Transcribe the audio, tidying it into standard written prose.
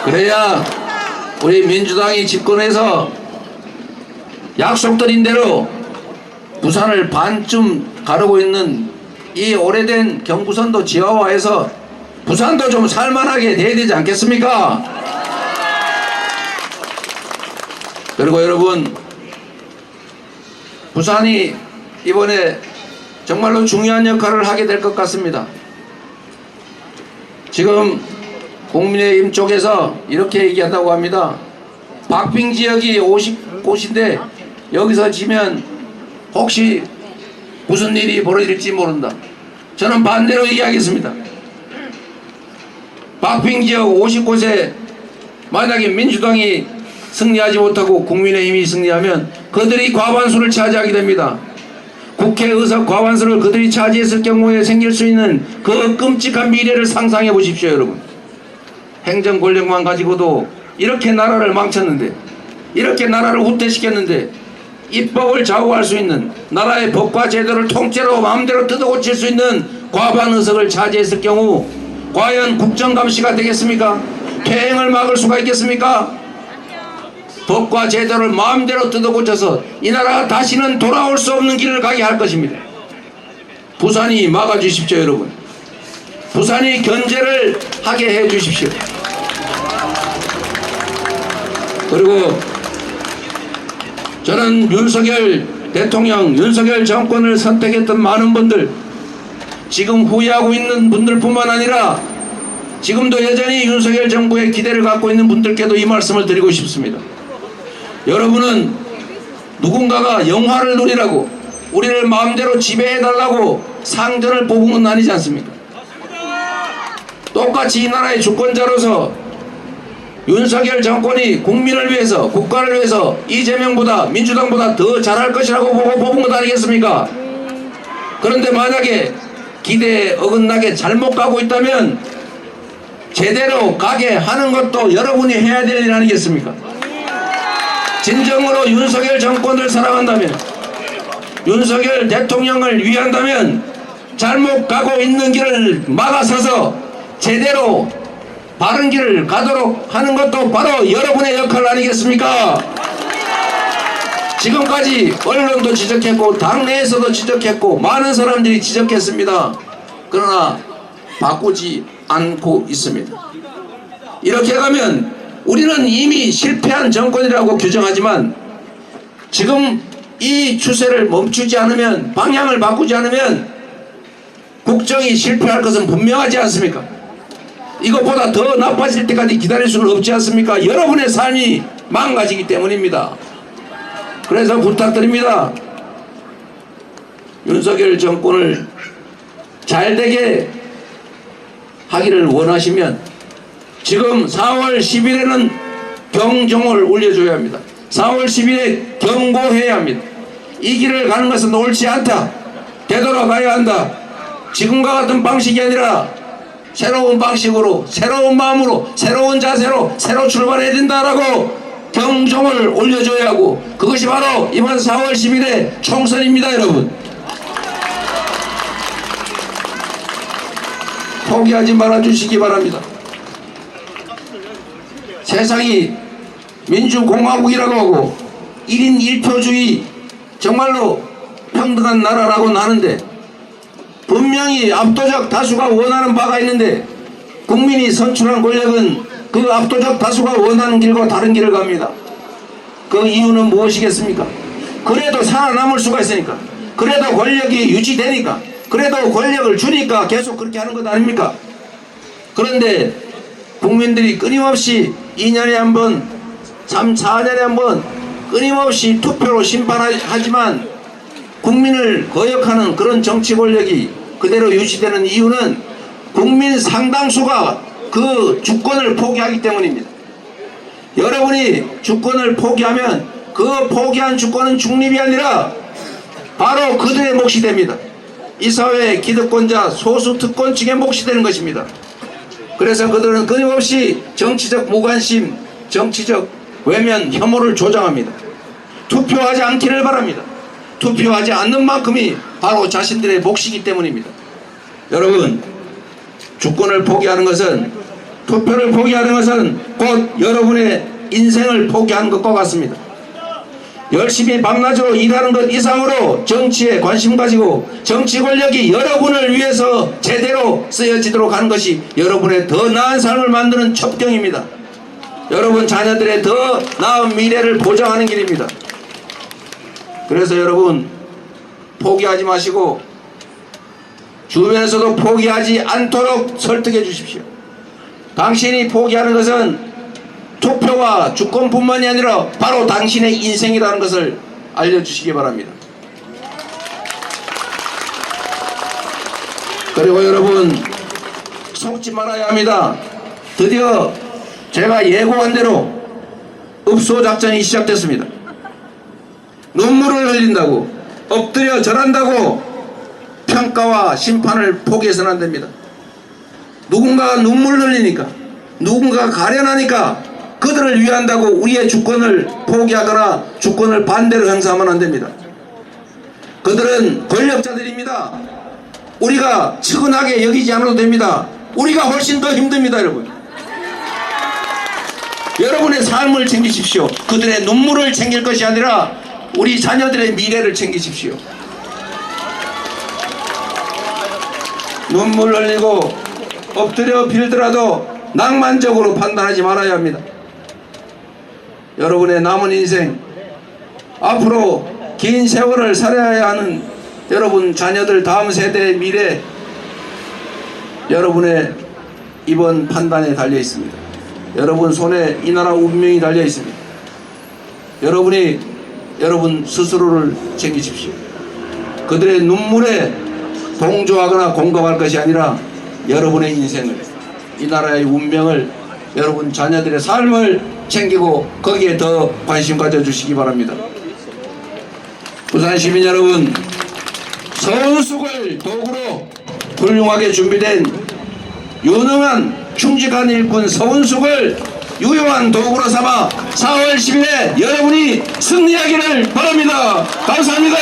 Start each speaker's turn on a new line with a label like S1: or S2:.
S1: 그래야 우리 민주당이 집권해서 약속드린 대로 부산을 반쯤 가르고 있는 이 오래된 경부선도 지하화해서 부산도 좀 살만하게 돼야 되지 않겠습니까? 그리고 여러분, 부산이 이번에 정말로 중요한 역할을 하게 될 것 같습니다. 지금 국민의힘 쪽에서 이렇게 얘기한다고 합니다. 박빙 지역이 50곳인데 여기서 지면 혹시 무슨 일이 벌어질지 모른다. 저는 반대로 얘기하겠습니다. 박빙 지역 50곳에 만약에 민주당이 승리하지 못하고 국민의힘이 승리하면 그들이 과반수를 차지하게 됩니다. 국회 의석 과반수를 그들이 차지했을 경우에 생길 수 있는 그 끔찍한 미래를 상상해 보십시오, 여러분. 행정 권력만 가지고도 이렇게 나라를 망쳤는데, 이렇게 나라를 후퇴시켰는데, 입법을 좌우할 수 있는, 나라의 법과 제도를 통째로 마음대로 뜯어고칠 수 있는 과반 의석을 차지했을 경우 과연 국정감시가 되겠습니까? 퇴행을 막을 수가 있겠습니까? 법과 제도를 마음대로 뜯어고쳐서 이 나라가 다시는 돌아올 수 없는 길을 가게 할 것입니다. 부산이 막아주십시오, 여러분. 부산이 견제를 하게 해주십시오. 그리고 저는 윤석열 대통령, 윤석열 정권을 선택했던 많은 분들, 지금 후회하고 있는 분들뿐만 아니라 지금도 여전히 윤석열 정부에 기대를 갖고 있는 분들께도 이 말씀을 드리고 싶습니다. 여러분은 누군가가 영화를 누리라고, 우리를 마음대로 지배해달라고 상전을 뽑은 건 아니지 않습니까? 똑같이 이 나라의 주권자로서 윤석열 정권이 국민을 위해서, 국가를 위해서 이재명보다, 민주당보다 더 잘할 것이라고 보고 뽑은 것 아니겠습니까? 그런데 만약에 기대에 어긋나게 잘못 가고 있다면 제대로 가게 하는 것도 여러분이 해야 될 일 아니겠습니까? 진정으로 윤석열 정권을 사랑한다면, 윤석열 대통령을 위한다면 잘못 가고 있는 길을 막아서서 제대로 바른 길을 가도록 하는 것도 바로 여러분의 역할 아니겠습니까? 지금까지 언론도 지적했고 당내에서도 지적했고 많은 사람들이 지적했습니다. 그러나 바꾸지 않고 있습니다. 이렇게 가면 우리는 이미 실패한 정권이라고 규정하지만 지금 이 추세를 멈추지 않으면, 방향을 바꾸지 않으면 국정이 실패할 것은 분명하지 않습니까? 이것보다 더 나빠질 때까지 기다릴 수는 없지 않습니까? 여러분의 삶이 망가지기 때문입니다. 그래서 부탁드립니다. 윤석열 정권을 잘되게 하기를 원하시면 지금 4월 10일에는 경종을 울려줘야 합니다. 4월 10일에 경고해야 합니다. 이 길을 가는 것은 옳지 않다. 되돌아가야 한다. 지금과 같은 방식이 아니라 새로운 방식으로, 새로운 마음으로, 새로운 자세로 새로 출발해야 된다라고 경종을 올려줘야 하고, 그것이 바로 이번 4월 10일의 총선입니다, 여러분. 포기하지 말아주시기 바랍니다. 세상이 민주공화국이라고 하고 1인 1표주의, 정말로 평등한 나라라고는 하는데 분명히 압도적 다수가 원하는 바가 있는데 국민이 선출한 권력은 그 압도적 다수가 원하는 길과 다른 길을 갑니다. 그 이유는 무엇이겠습니까? 그래도 살아남을 수가 있으니까, 그래도 권력이 유지되니까, 그래도 권력을 주니까 계속 그렇게 하는 것 아닙니까? 그런데 국민들이 끊임없이 2년에 한 번, 3, 4년에 한 번 끊임없이 투표로 심판하지만 국민을 거역하는 그런 정치 권력이 그대로 유지되는 이유는 국민 상당수가 그 주권을 포기하기 때문입니다. 여러분이 주권을 포기하면 그 포기한 주권은 중립이 아니라 바로 그들의 몫이 됩니다. 이 사회의 기득권자 소수 특권층의 몫이 되는 것입니다. 그래서 그들은 끊임없이 정치적 무관심, 정치적 외면, 혐오를 조장합니다. 투표하지 않기를 바랍니다. 투표하지 않는 만큼이 바로 자신들의 몫이기 때문입니다. 여러분, 주권을 포기하는 것은 투표를 포기하는 것은 곧 여러분의 인생을 포기하는 것과 같습니다. 열심히 밤낮으로 일하는 것 이상으로 정치에 관심 가지고 정치 권력이 여러분을 위해서 제대로 쓰여지도록 하는 것이 여러분의 더 나은 삶을 만드는 첩경입니다. 여러분 자녀들의 더 나은 미래를 보장하는 길입니다. 그래서 여러분 포기하지 마시고 주변에서도 포기하지 않도록 설득해 주십시오. 당신이 포기하는 것은 투표와 주권뿐만이 아니라 바로 당신의 인생이라는 것을 알려주시기 바랍니다. 그리고 여러분 속지 말아야 합니다. 드디어 제가 예고한 대로 읍소 작전이 시작됐습니다. 눈물을 흘린다고 엎드려 절한다고 평가와 심판을 포기해서는 안 됩니다. 누군가가 눈물을 흘리니까 누군가가 가련하니까 그들을 위한다고 우리의 주권을 포기하거나 주권을 반대로 행사하면 안 됩니다. 그들은 권력자들입니다. 우리가 측은하게 여기지 않아도 됩니다. 우리가 훨씬 더 힘듭니다. 여러분, 여러분의 삶을 챙기십시오. 그들의 눈물을 챙길 것이 아니라 우리 자녀들의 미래를 챙기십시오. 눈물 흘리고 엎드려 빌더라도 낭만적으로 판단하지 말아야 합니다. 여러분의 남은 인생, 앞으로 긴 세월을 살아야 하는 여러분 자녀들 다음 세대의 미래, 여러분의 이번 판단에 달려 있습니다. 여러분 손에 이 나라 운명이 달려 있습니다. 여러분이 여러분 스스로를 챙기십시오. 그들의 눈물에 동조하거나 공감할 것이 아니라 여러분의 인생을, 이 나라의 운명을, 여러분 자녀들의 삶을 챙기고 거기에 더 관심 가져주시기 바랍니다. 부산 시민 여러분, 서운숙을 도구로 훌륭하게 준비된 유능한 충직한 일꾼 서운숙을 유용한 도구로 삼아 4월 10일에 여러분이 승리하기를 바랍니다. 감사합니다.